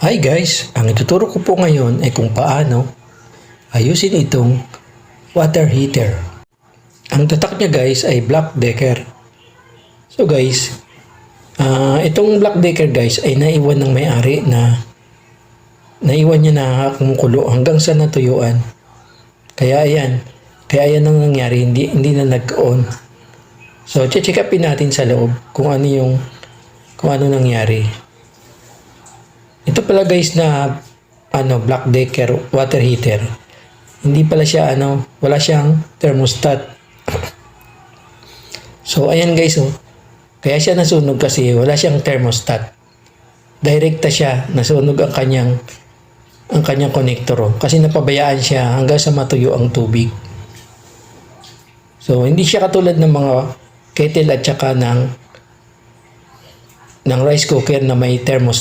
Hi guys, ang ituturo ko po ngayon ay kung paano ayusin itong water heater. Ang tatak niya guys ay Black Decker. So guys, itong Black Decker guys ay naiwan ng may-ari na naiwan niya na kumukulo hanggang sa natuyuan. Kaya ayan ang nangyari, hindi na nag-on. So check upin natin sa loob kung ano nangyari. Ito pala guys na Black Decker water heater. Hindi pala siya wala siyang thermostat. So ayan guys Kaya siya nasunog kasi wala siyang thermostat. Direkta siya nasunog ang kanyang konektor kasi napabayaan siya hanggang sa matuyo ang tubig. So hindi siya katulad ng mga kettle at saka ng rice cooker na may thermostat.